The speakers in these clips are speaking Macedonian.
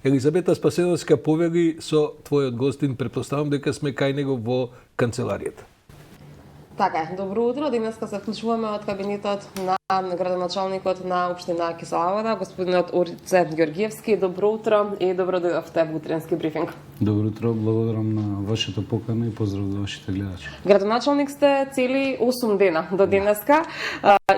Елизавета Спасеновска повели со твојот гостин, претпоставам дека сме кај него во канцеларијата. Така е, добро утро. Денеска се вклучуваме од кабинетот на градоначалникот на општина Кисела Вода, господинот Орице Ѓоргиевски. Добро утро и добро дојдовте во утренски брифинг. Добро утро, благодарам на вашата покана и поздрав до вашите гледачи. Градоначалник сте цели 8 дена до денеска.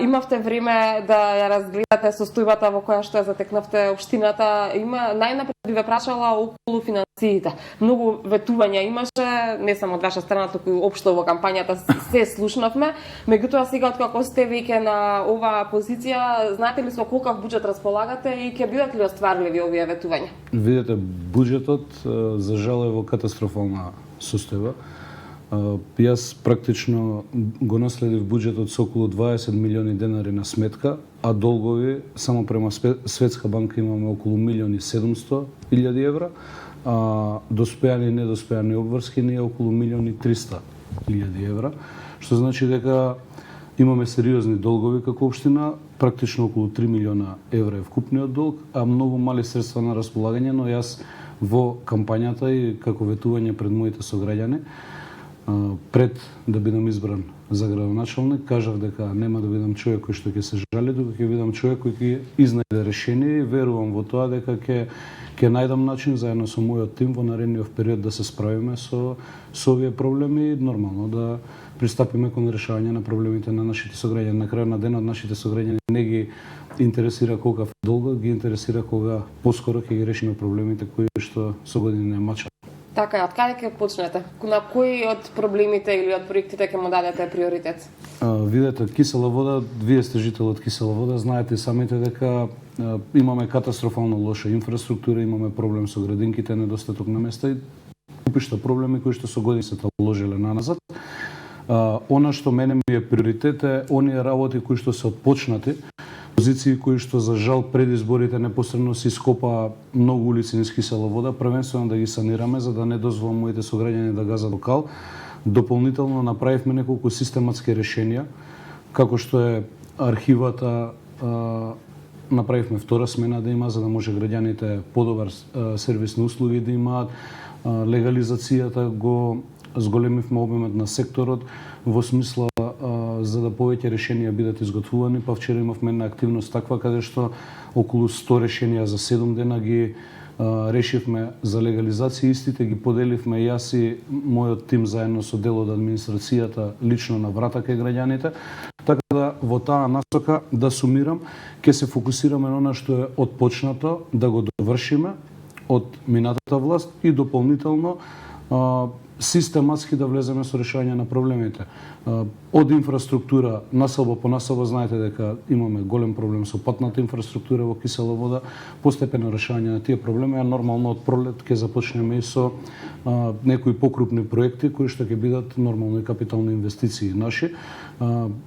Имавте време да ја разгледате состојбата во која што ја затекнавте општината. Најнапред би ве прашала околу финансиите. Многу ветувања имаше, не само од ваша страна, туку и општо во кампањата се слушнавме. Меѓутоа сега откако сте веќе на оваа позиција, знаете ли со колкав буџет располагате и ќе бидат ли остварливи овие ветувања? Видете, буџетот за жал е во катастрофална состојба. Јас практично го наследив буџетот со околу 20 милиони денари на сметка, а долгови само према Светска банка имаме околу 1.700.000 евра, а доспеани и недоспеани обврски ни е околу 1.300.000 евра, што значи дека имаме сериозни долгови како општина, практично околу 3 милиона евра е вкупниот долг, а многу мали средства на располагање, но јас во кампањата и како ветување пред моите сограѓани, пред да бидам избран за градоначалник, кажав дека нема да бидам човек кој што ќе се жали, туку ќе бидам човек кој ќе изнајде решение и верувам во тоа дека ќе најдам начин заедно со мојот тим во наредниот период да се справиме со овие проблеми и нормално да пристапиме кон решавање на проблемите на нашите сограѓани. На крајот на денот нашите сограѓани не ги интересира колкав долг, ги интересира кога поскоро ќе ги решиме проблемите кои што со години не мачат. Така е, од каде ќе почнете? На кои од проблемите или од проектите ќе му дадете приоритет? Видете, Кисела Вода, вие сте жител од Кисела Вода, знаете самите дека имаме катастрофално лоша инфраструктура, имаме проблем со градинките, недостаток на места и купишта проблеми кои што со години се таложеле наназад. Она што мене ми е приоритет е оние работи кои што се отпочнати, позиции кои што за жал пред изборите непосредно се ископаа многу улици низ Кисела Вода, првенствено да ги санираме за да не дозволам моите сограѓани да газат локал. Дополнително направивме неколку систематски решенија, како што е архивата, направивме втора смена да има за да може граѓаните подобар сервисни услуги да имаат, легализацијата го зголемивме обемот на секторот во смисла за да повеќе решенија бидат изготвувани, па вчера имавме една активност таква каде што околу 100 решенија за 7 дена ги решивме за легализација, истите ги поделивме јас и мојот тим заедно со дел од администрацијата лично на врата кај граѓаните. Така да во таа насока да сумирам, ќе се фокусираме на она што е отпочнато, да го довршиме од минатата власт и дополнително систематски да влеземе со решавање на проблемите. Од инфраструктура, населба по населба, знаете дека имаме голем проблем со патната инфраструктура во Кисела Вода, постепено решавање на тие проблеми, а нормално од пролет ќе започнеме и со некои покрупни проекти кои што ќе бидат нормално и капитални инвестиции наши.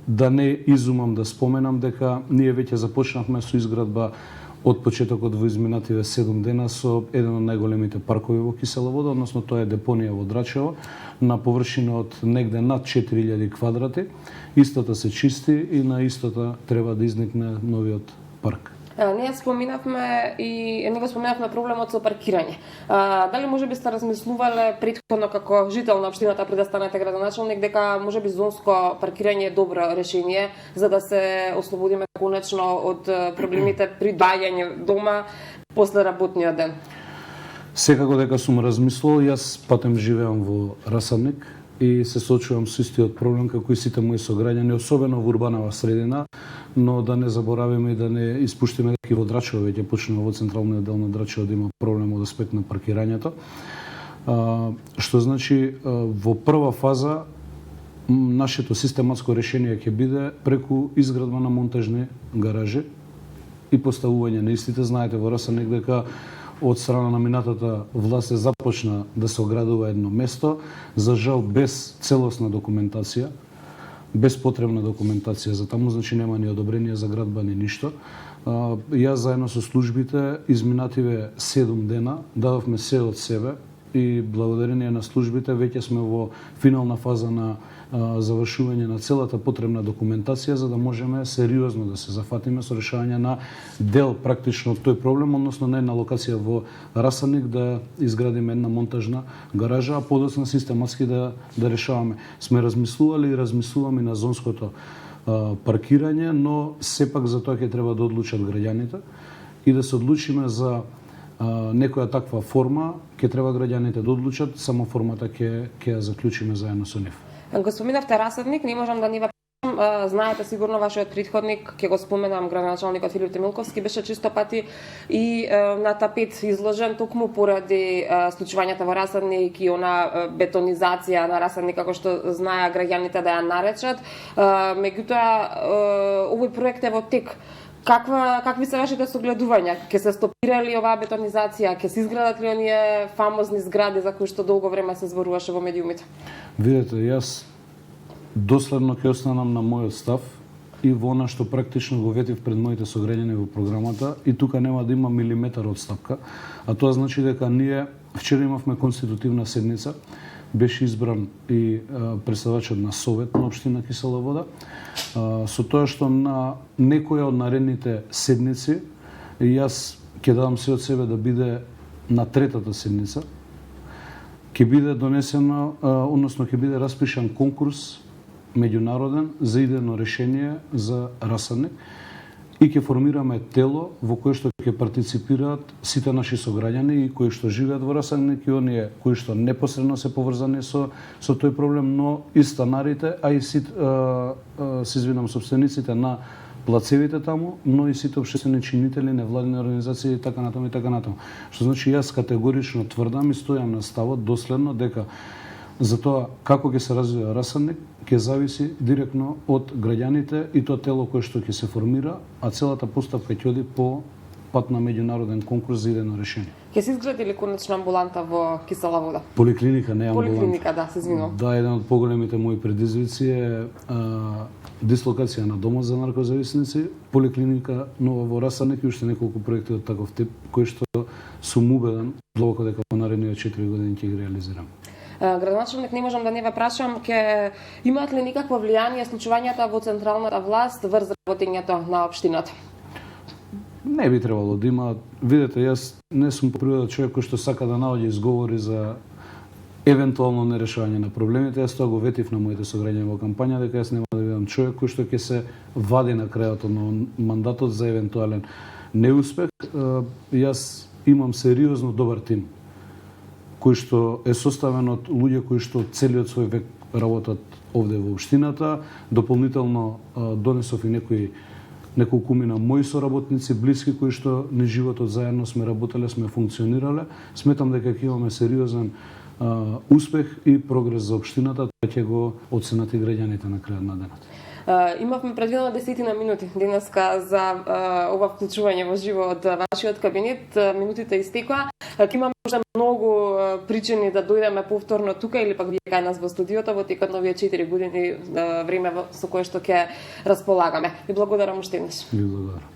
Да не изумам да споменам дека ние веќе започнавме со изградба од почетокот во изминативе 7 дена со еден од најголемите паркови во Кисела Вода, односно тоа е депонија во Драчево на површина од негде над 4000 квадрати. Истата се чисти и на истата треба да изникне новиот парк. Ние споминавме и не го споминавме проблемот со паркирање. Дали можеби сте размислувале претходно како жител на општината пред да станете градоначалник дека можеби зонско паркирање е добро решение за да се ослободиме конечно од проблемите при доаѓање дома после работниот ден? Секако дека сум размислувал, јас патем живеам во Расадник и се соочувам со истиот проблем како и сите мои сограѓани, особено во урбанава средина, но да не заборавиме и да не испуштиме дека и во Драчево веќе почнува во централниот дел на Драчево да има проблем од аспект на паркирањето. Што значи во прва фаза нашето систематско решение ќе биде преку изградба на монтажни гаражи и поставување на истите. Знаете во Расадник дека од страна на минатата власт се започна да се оградува едно место, за жал без целосна документација, без потребна документација за таму, значи нема ни одобрение за градба ни ништо. Јас заедно со службите изминативе 7 дена дадовме се од себе и благодарение на службите веќе сме во финална фаза на завршување на целата потребна документација за да можеме сериозно да се зафатиме со решавање на дел практично тој проблем, односно на една локација во Расаник да изградиме една монтажна гаража, а подоцна систематски да решаваме. Сме размислували и размислуваме на зонското паркирање, но сепак за тоа ќе треба да одлучат граѓаните и да се одлучиме за некоја таква форма, ќе треба граѓаните да одлучат, само формата ќе ја заклучиме заедно со нив. Го споменавте Расадник, не можам да не ве прашам, знаете сигурно вашиот предходник, ќе го споменам, градоначалникот Филип Темилковски беше чисто пати и на тапет изложен токму поради случувањата во Расадник и она бетонизација на Расадник, како што знаеа граѓаните да ја наречат. Меѓутоа, овој проект е во тек. Какви се вашите согледувања? Ќе се стопира ли оваа бетонизација? Ќе се изградат ли оние фамозни згради за кои што долго време се зборуваше во медиумите? Видете, јас доследно ќе останам на мојот став и во она што практично го ветив пред моите сограѓани во програмата и тука нема да има милиметар одстапка, а тоа значи дека ние вчера имавме конститутивна седница, беше избран и представачот на Совет на општина Кисела Вода, со тоа што на некоја од наредните седници јас ќе дадам се од себе да биде на третата седница, ќе биде донесено, односно ќе биде распишан конкурс меѓународен за идејно решение за Расадник и ќе формираме тело во кое што ќе партиципираат сите наши сограѓани и кои што живеат во Расадник и оние кои што непосредно се поврзани со тој проблем, но и станарите, а и се извинам, собствениците на плацевите таму, но и сите општествени чинители, невладини организации и така натаму и така натаму. Што значи јас категорично тврдам и стојам на ставот доследно дека за тоа како ќе се развива Расадник ќе зависи директно од граѓаните и тоа тело кое што ќе се формира, а целата постапка ќе оди по пат на меѓународен конкурс за идејно решение. Ќе се изгради ли конечно амбуланта во Кисела Вода? Поликлиника, не амбуланта. Поликлиника, да, се извинувам. Да, еден од поголемите мои предизвици е дислокација на домот за наркозависници, поликлиника нова во Расадник и уште неколку проекти од таков тип кои што сум убеден длабоко дека во наредните 4 години ќе ги реализирам. Градоначалник, не можам да не ве прашам, ќе имаат ли никакво влијание случувањата во централната власт врз работењето на општината? Не би требало да има. Видете, јас не сум по природа човек кој што сака да наоѓа изговори за евентуално нерешавање на проблемите. Јас тоа го ветив на моите сограѓани во кампања дека јас нема да бидам човек кој што ќе се вади на крајот на мандатот за евентуален неуспех. Јас имам сериозно добар тим кој што е составен од луѓе кои што целиот свој век работат овде во општината. Дополнително донесов и неколкумина мои соработници, блиски кои што низ животот заедно сме работеле, сме функционирале. Сметам дека ќе имаме сериозен успех и прогрес за општината, тоа ќе го оценат и граѓаните на крајот на денот. Имавме предвидено 10 минути денеска за ова вклучување во живо од вашиот кабинет. Минутите истекоа. Ќе имаме уште многу причини да дојдеме повторно тука или пак вие кај нас во студиото во текот на овие 4 години време со кое што ќе располагаме. Ви благодарам уште еднаш. Ви благодарам.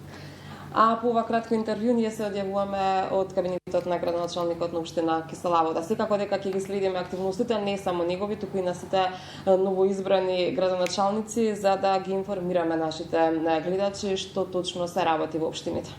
А по ова кратко интервју ние се одјавуваме од кабинетот на градоначалникот на општина Кисела Вода. Секако дека ќе ги следиме активностите не само негови, туку и на сите новоизбрани градоначалници за да ги информираме нашите гледачи што точно се работи во општините.